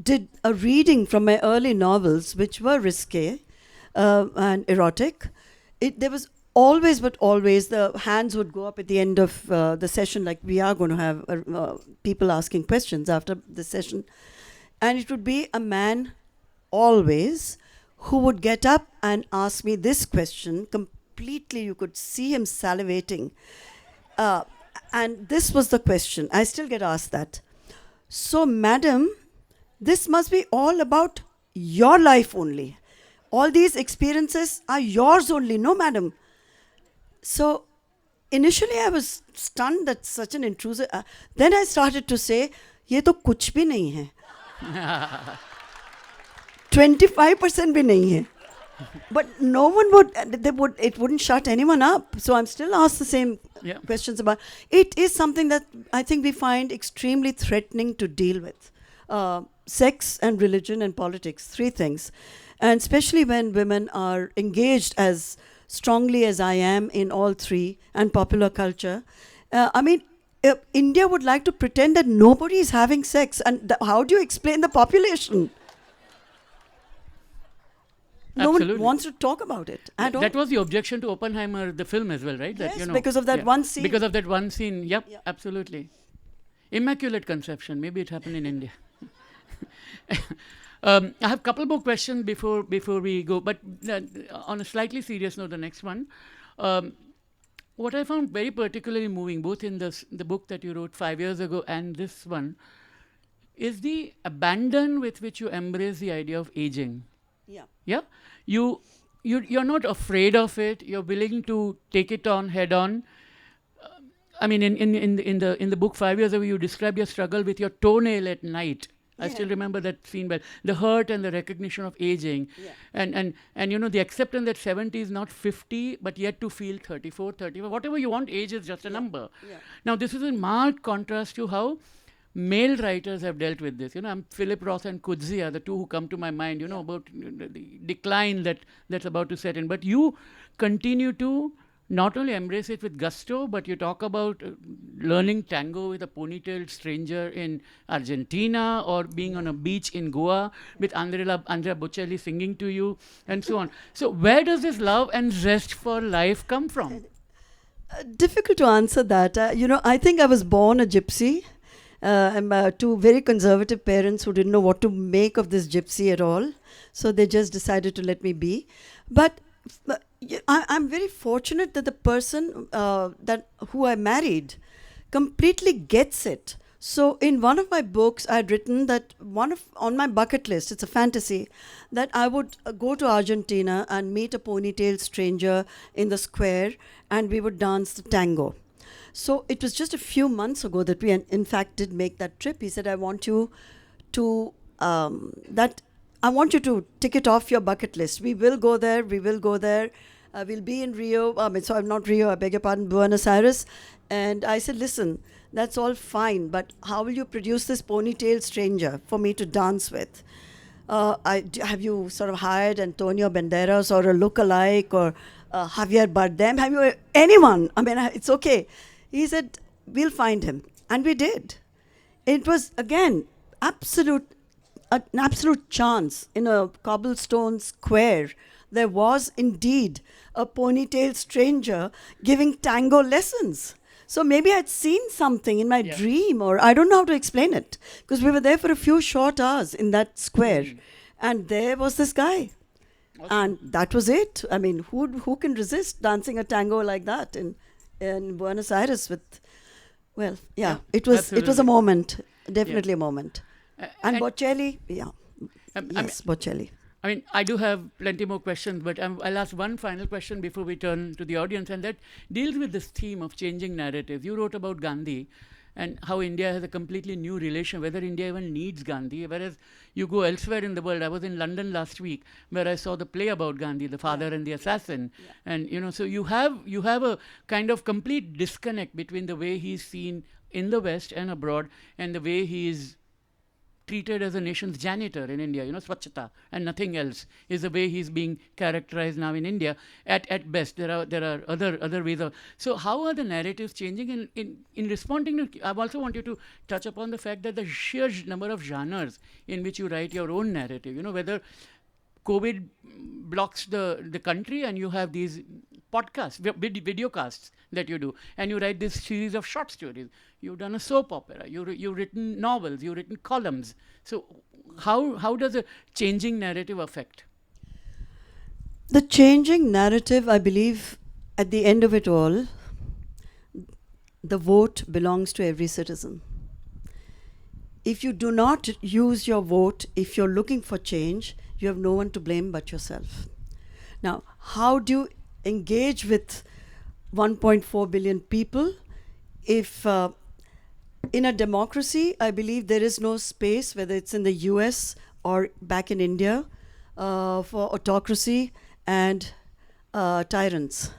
Speaker 2: did a reading from my early novels, which were risque and erotic, there was always, but always, the hands would go up at the end of the session, like we are going to have people asking questions after the session. And it would be a man always who would get up and ask me this question. Completely, you could see him salivating. And this was the question. I still get asked that. So, madam, this must be all about your life only. All these experiences are yours only, no, madam. So, initially I was stunned that such an intrusive. Then I started to say, "ये तो कुछ भी नहीं है." 25% भी नहीं है. But no one it wouldn't shut anyone up. So I'm still asked the same questions about. It is something that I think we find extremely threatening to deal with. Sex and religion and politics, three things. And especially when women are engaged as strongly as I am in all three and popular culture. India would like to pretend that nobody is having sex. And how do you explain the population?
Speaker 3: Absolutely.
Speaker 2: No one wants to talk about it at all.
Speaker 3: That was the objection to Oppenheimer, the film as well, right?
Speaker 2: Yes, because of that one scene.
Speaker 3: Because of that one scene, yep. Absolutely. Immaculate conception. Maybe it happened in India. I have a couple more questions before we go, but on a slightly serious note, the next one. What I found very particularly moving, both in the book that you wrote 5 years ago and this one, is the abandon with which you embrace the idea of aging. Yeah, you're not afraid of it. You're willing to take it on head on. In the book 5 years ago, you describe your struggle with your toenail at night. I still remember that scene, but the hurt and the recognition of aging, and the acceptance that 70 is not 50, but yet to feel 34, 35, whatever you want. Age is just a number. Now, this is in marked contrast to how male writers have dealt with this. Philip Roth and Coetzee are the two who come to my mind, about the decline that's about to set in. But you continue to not only embrace it with gusto, but you talk about learning tango with a ponytailed stranger in Argentina, or being on a beach in Goa with Andrea Bocelli singing to you, and so on. So where does this love and zest for life come from?
Speaker 2: Difficult to answer that. I think I was born a gypsy. Two very conservative parents who didn't know what to make of this gypsy at all. So they just decided to let me be. But I'm very fortunate that the person who I married completely gets it. So in one of my books, I had written that on my bucket list, it's a fantasy, that I would go to Argentina and meet a ponytailed stranger in the square, and we would dance the tango. So it was just a few months ago that we, in fact, did make that trip. He said, I want you to tick it off your bucket list. We will go there. We'll be in Rio. I'm not Rio, I beg your pardon, Buenos Aires. And I said, listen, that's all fine, but how will you produce this ponytailed stranger for me to dance with? Have you sort of hired Antonio Banderas or a lookalike, or Javier Bardem? Have you anyone? It's okay. He said, we'll find him. And we did. It was, again, an absolute chance. In a cobblestone square, there was indeed a ponytailed stranger giving tango lessons. So maybe I'd seen something in my
Speaker 3: Yeah.
Speaker 2: dream, or I don't know how to explain it, because we were there for a few short hours in that square, and there was this guy. And that was it. I mean, who can resist dancing a tango like that in Buenos Aires with, well, yeah, it was a
Speaker 3: absolutely.
Speaker 2: moment, definitely a moment. And
Speaker 3: and-
Speaker 2: Bocelli, yeah,
Speaker 3: Um,
Speaker 2: yes, Bocelli.
Speaker 3: I mean, I do have plenty more questions, but I'll ask one final question before we turn to the audience, and that deals with this theme of changing narratives. You wrote about Gandhi and how India has a completely new relation, whether India even needs Gandhi, whereas you go elsewhere in the world. I was in London last week where I saw the play about Gandhi, the father and the assassin. And, so you have a kind of complete disconnect between the way he's seen in the West and abroad and the way he is treated as a nation's janitor in India, Swachhata and nothing else is the way he's being characterized now in India. At best, there are other ways of. So how are the narratives changing? In responding to, I also want you to touch upon the fact that the sheer number of genres in which you write your own narrative. Whether COVID blocks the country and you have these podcasts, video casts that you do, and you write this series of short stories. You've done a soap opera. You've written novels. You've written columns. So how does a changing narrative affect?
Speaker 2: The changing narrative, I believe, at the end of it all, the vote belongs to every citizen. If you do not use your vote, if you're looking for change, you have no one to blame but yourself. Now, how do you engage with 1.4 billion people? If in a democracy, I believe there is no space, whether it's in the US or back in India, for autocracy and tyrants.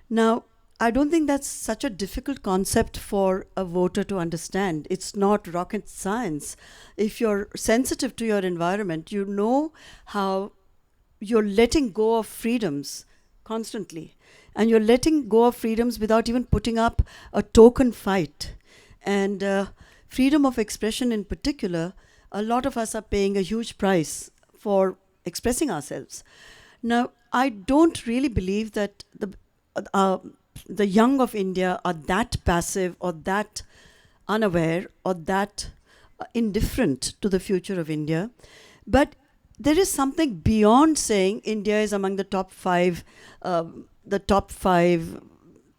Speaker 2: Now, I don't think that's such a difficult concept for a voter to understand. It's not rocket science. If you're sensitive to your environment, you know how you're letting go of freedoms constantly. And you're letting go of freedoms without even putting up a token fight. And freedom of expression in particular, a lot of us are paying a huge price for expressing ourselves. Now, I don't really believe that the young of India are that passive or that unaware or that indifferent to the future of India. But there is something beyond saying India is among the top five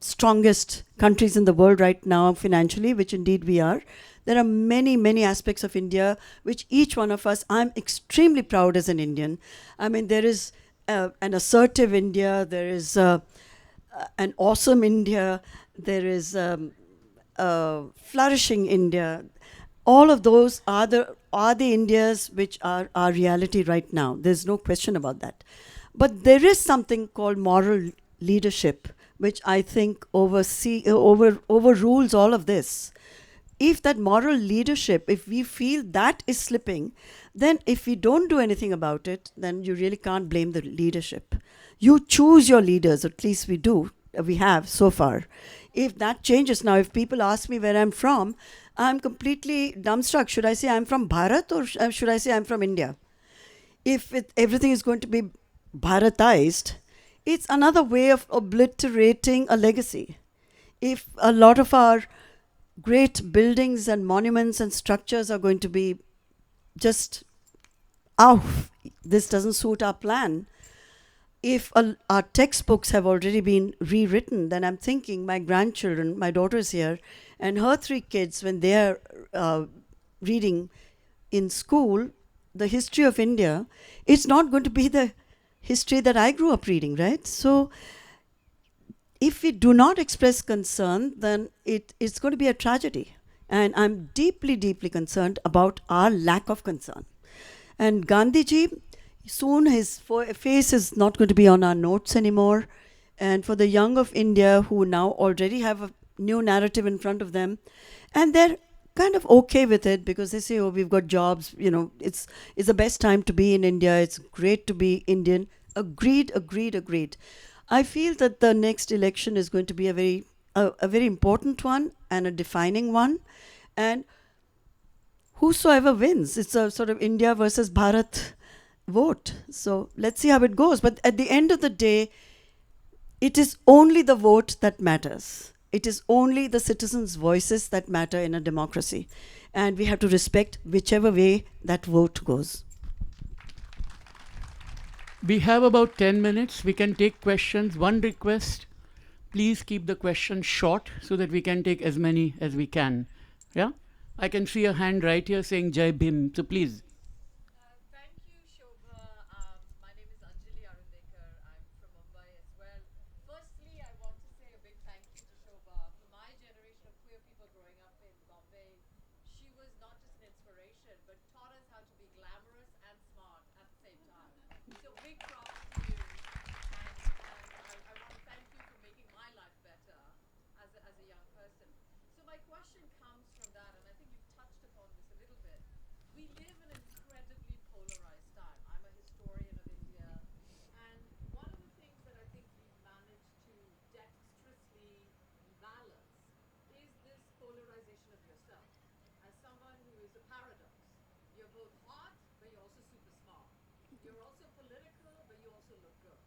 Speaker 2: strongest countries in the world right now financially, which indeed we are. There are many, many aspects of India which each one of us, I'm extremely proud as an Indian. I mean, there is an assertive India, there is an awesome India, there is flourishing India. All of those are the Indias which are our reality right now. There's no question about that. But there is something called moral leadership, which I think overrules all of this. If that moral leadership, if we feel that is slipping, then if we don't do anything about it, then you really can't blame the leadership. You choose your leaders, at least we have so far. If that changes now, if people ask me where I'm from, I'm completely dumbstruck. Should I say I'm from Bharat or should I say I'm from India? If everything is going to be Bharatized, it's another way of obliterating a legacy. If a lot of our great buildings and monuments and structures are going to be just, this doesn't suit our plan. If our textbooks have already been rewritten, then I'm thinking my grandchildren, my daughter's here, and her 3 kids, when they are reading in school the history of India, it's not going to be the history that I grew up reading, right? So if we do not express concern, then it's going to be a tragedy. And I'm deeply, deeply concerned about our lack of concern. And Gandhiji, soon his face is not going to be on our notes anymore. And for the young of India who now already have a new narrative in front of them, and they're kind of okay with it because they say, oh, we've got jobs, it's the best time to be in India, it's great to be Indian. Agreed. I feel that the next election is going to be a very important one and a defining one. And whosoever wins, it's a sort of India versus Bharat vote. So let's see how it goes. But at the end of the day, it is only the vote that matters. it is only the citizens' voices that matter in a democracy. And we have to respect whichever way that vote goes.
Speaker 3: We have about 10 minutes. We can take questions. One request, please keep the question short so that we can take as many as we can. Yeah? I can see a hand right here saying Jai Bhim. So please.
Speaker 4: Thank you, Shobha. My name is Anjali Arundekar. I'm from Mumbai as well. Firstly, I want to say a big thank you to Shobha. For my generation of queer people growing up in Bombay, she was not just an inspiration, but taught us how to be glamorous and smart at the same time. So big props to you. And I want to thank you for making my life better as a young person. So my question comes from that, and I think you've touched upon this a little bit. We live in an incredibly polarized time. I'm a historian of India, and one of the things that I think we've managed to dexterously balance is this polarization of yourself. As someone who is a paradox, you're both hot, but you're also super smart. You're also political, but you also look good.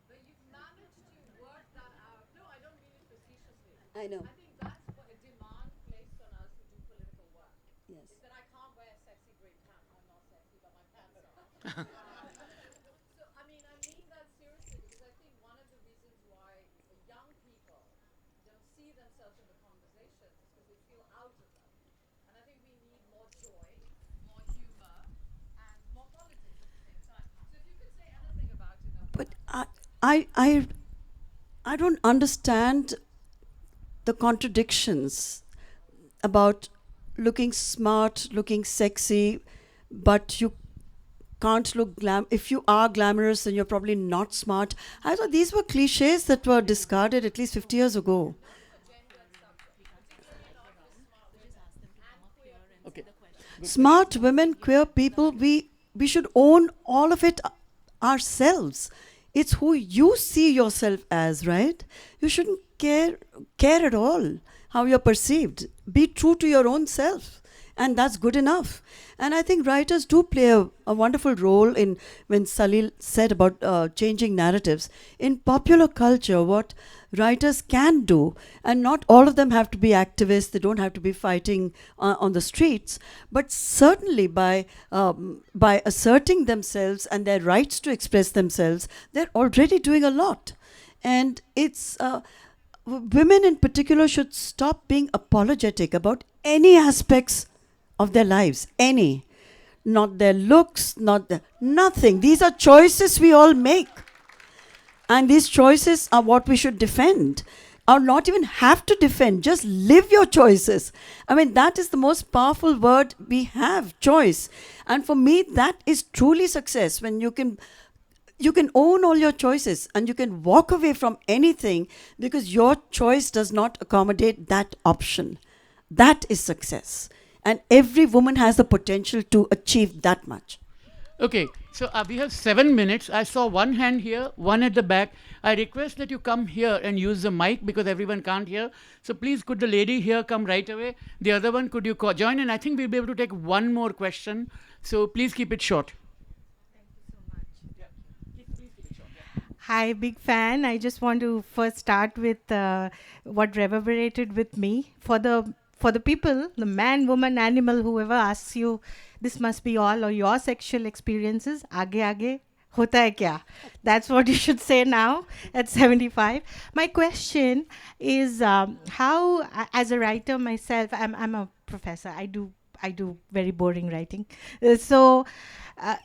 Speaker 4: But you've managed to work that out. No, I don't mean it facetiously.
Speaker 2: I know.
Speaker 4: I think that's what a demand placed on us who do political work.
Speaker 2: Yes.
Speaker 4: Is that I can't wear sexy green pants. I'm not sexy, but my pants are. So, I mean that seriously because I think one of the reasons why young people don't see themselves in the conversations is because they feel out of them. And I think we need more joy, more humor, and more politics at the same time. So if you could say anything about it.
Speaker 2: But I don't understand the contradictions about looking smart, looking sexy, but you can't look if you are glamorous, then you're probably not smart. I thought these were cliches that were discarded at least 50 years ago.
Speaker 3: Okay.
Speaker 2: Smart women, queer people, we should own all of it ourselves. It's who you see yourself as, right? You shouldn't care at all how you're perceived. Be true to your own self, and that's good enough. And I think writers do play a wonderful role in when Salil said about changing narratives. In popular culture, what writers can do, and not all of them have to be activists, they don't have to be fighting on the streets, but certainly by asserting themselves and their rights to express themselves, they're already doing a lot. And it's women in particular should stop being apologetic about any aspects of their lives, any. Not their looks, nothing. These are choices we all make. And these choices are what we should defend, or not even have to defend. Just live your choices. I mean, that is the most powerful word we have, choice. And for me, that is truly success, when you can own all your choices and you can walk away from anything because your choice does not accommodate that option. That is success. And every woman has the potential to achieve that much.
Speaker 3: Okay, so we have 7 minutes. I saw one hand here, one at the back. I request that you come here and use the mic because everyone can't hear. So please, could the lady here come right away? The other one, could you join? And I think we'll be able to take one more question. So please keep it short.
Speaker 5: Hi, big fan. I just want to first start with what reverberated with me. For the people, the man, woman, animal, whoever asks you, this must be all or your sexual experiences, aage hota hai kya? That's what you should say now at 75. My question is how, as a writer myself, I'm a professor. I do very boring writing. So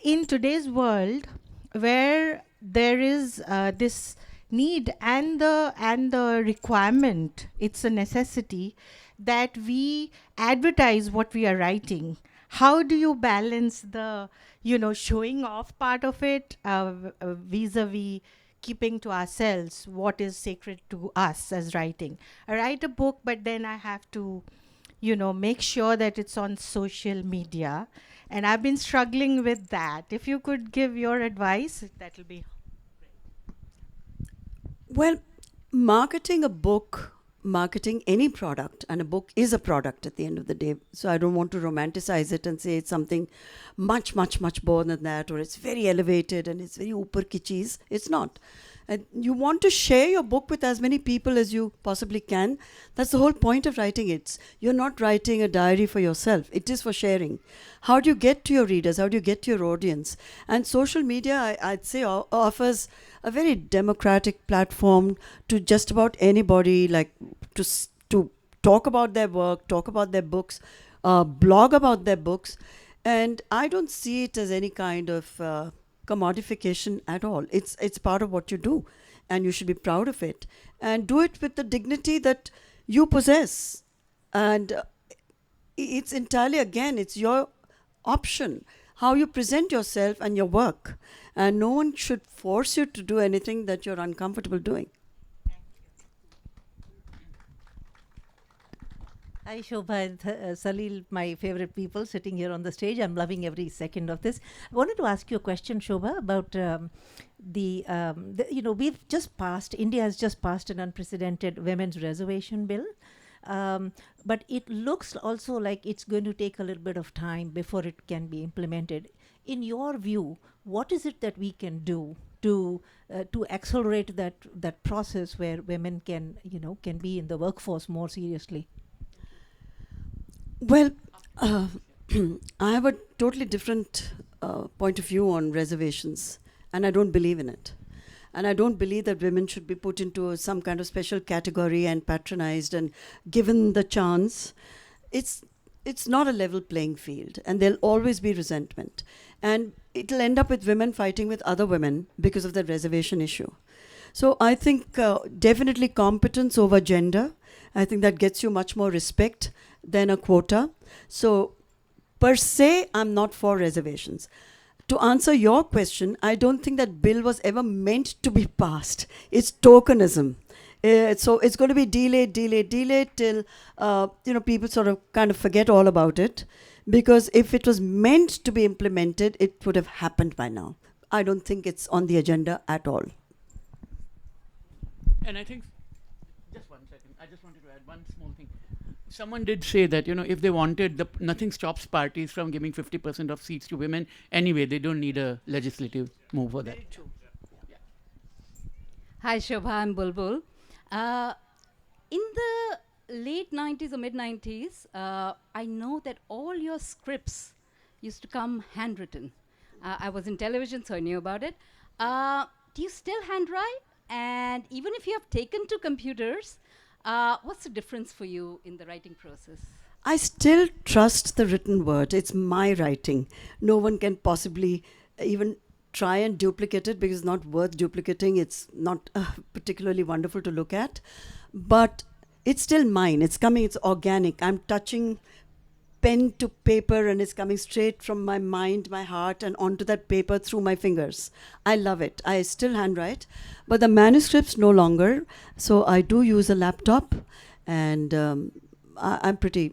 Speaker 5: in today's world, where there is this need and the requirement, it's a necessity that we advertise what we are writing. How do you balance the showing off part of it vis-a-vis keeping to ourselves what is sacred to us as writing? I write a book, but then I have to make sure that it's on social media, and I've been struggling with that. If you could give your advice, that'll be
Speaker 2: Well, marketing a book, marketing any product, and a book is a product at the end of the day. So I don't want to romanticize it and say it's something much, much, much more than that, or it's very elevated and it's very upar ki cheez. It's not. And you want to share your book with as many people as you possibly can. That's the whole point of writing it. You're not writing a diary for yourself. It is for sharing. How do you get to your readers? How do you get to your audience? And social media, I'd say, offers a very democratic platform to just about anybody, like to talk about their work, talk about their books, blog about their books. And I don't see it as any kind of commodification at all. It's part of what you do, and you should be proud of it, and do it with the dignity that you possess. And it's entirely, again, it's your option how you present yourself and your work, and no one should force you to do anything that you're uncomfortable doing.
Speaker 6: Hi, Shobha and Salil, my favorite people sitting here on the stage. I'm loving every second of this. I wanted to ask you a question, Shobha, about we've just passed, India has just passed an unprecedented women's reservation bill. But it looks also like it's going to take a little bit of time before it can be implemented. In your view, what is it that we can do to accelerate that process where women can be in the workforce more seriously?
Speaker 2: Well, I have a totally different point of view on reservations, and I don't believe in it. And I don't believe that women should be put into some kind of special category and patronized and given the chance. It's not a level playing field, and there'll always be resentment. And it'll end up with women fighting with other women because of the reservation issue. So I think definitely competence over gender. I think that gets you much more respect than a quota. So per se, I'm not for reservations. To answer your question, I don't think that bill was ever meant to be passed. It's tokenism. So it's going to be delayed till people sort of kind of forget all about it. Because if it was meant to be implemented, it would have happened by now. I don't think it's on the agenda at all.
Speaker 3: And I think, just one second, I just wanted to add one small thing. Someone did say that, if they wanted, nothing stops parties from giving 50% of seats to women. Anyway, they don't need a legislative move for that.
Speaker 2: Very true.
Speaker 3: Yeah.
Speaker 7: Hi, Shobha, I'm Bulbul. In the late 90s or mid 90s, I know that all your scripts used to come handwritten. I was in television, so I knew about it. Do you still handwrite? And even if you have taken to computers, what's the difference for you in the writing process?
Speaker 2: I still trust the written word. It's my writing. No one can possibly even try and duplicate it because it's not worth duplicating. It's not particularly wonderful to look at. But it's still mine. It's coming, it's organic. I'm touching pen to paper and it's coming straight from my mind, my heart, and onto that paper through my fingers. I love it. I still handwrite, but the manuscripts no longer. So I do use a laptop, and I'm pretty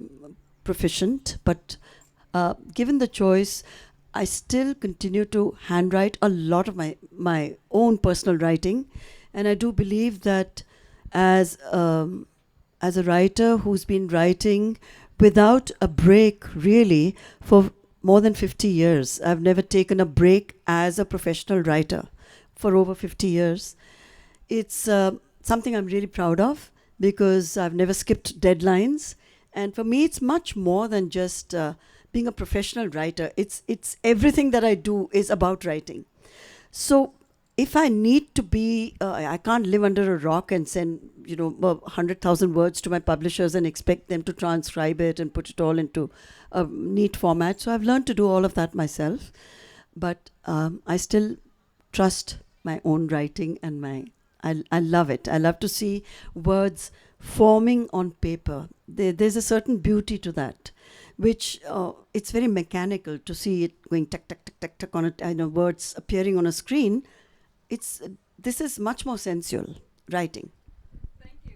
Speaker 2: proficient. But given the choice, I still continue to handwrite a lot of my own personal writing, and I do believe that as a writer who's been writing without a break, really, for more than 50 years. I've never taken a break as a professional writer for over 50 years. It's something I'm really proud of because I've never skipped deadlines. And for me, it's much more than just being a professional writer. It's everything that I do is about writing. So if I need to be, I can't live under a rock and send 100,000 words to my publishers and expect them to transcribe it and put it all into a neat format. So I've learned to do all of that myself. But I still trust my own writing, and I love it. I love to see words forming on paper. There's a certain beauty to that, which it's very mechanical to see it going tuck, tuck, tuck, tuck, tuck on it. I know words appearing on a screen. This is much more sensual writing.
Speaker 7: Thank you.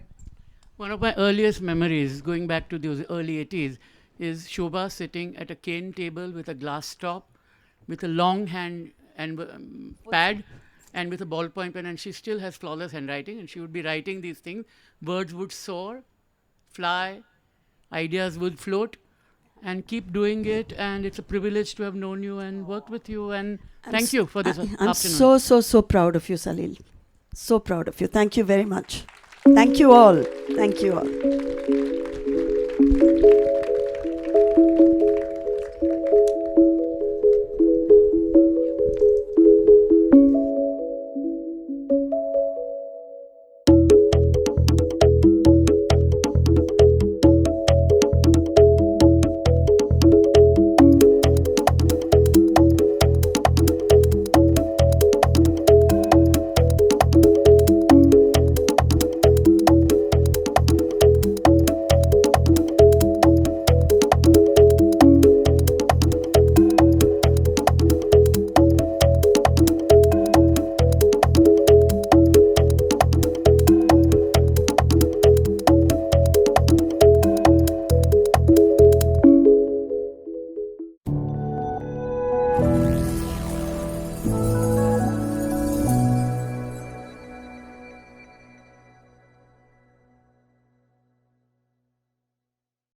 Speaker 3: One of my earliest memories, going back to those early 80s, is Shobha sitting at a cane table with a glass top, with a long hand and pad, and with a ballpoint pen, and she still has flawless handwriting, and she would be writing these things. Words would soar, fly, ideas would float, and keep doing it. And it's a privilege to have known you and worked with you. And thank you for this afternoon.
Speaker 2: I'm so proud of you, Salil. So proud of you. Thank you very much. Thank you all. Thank you all.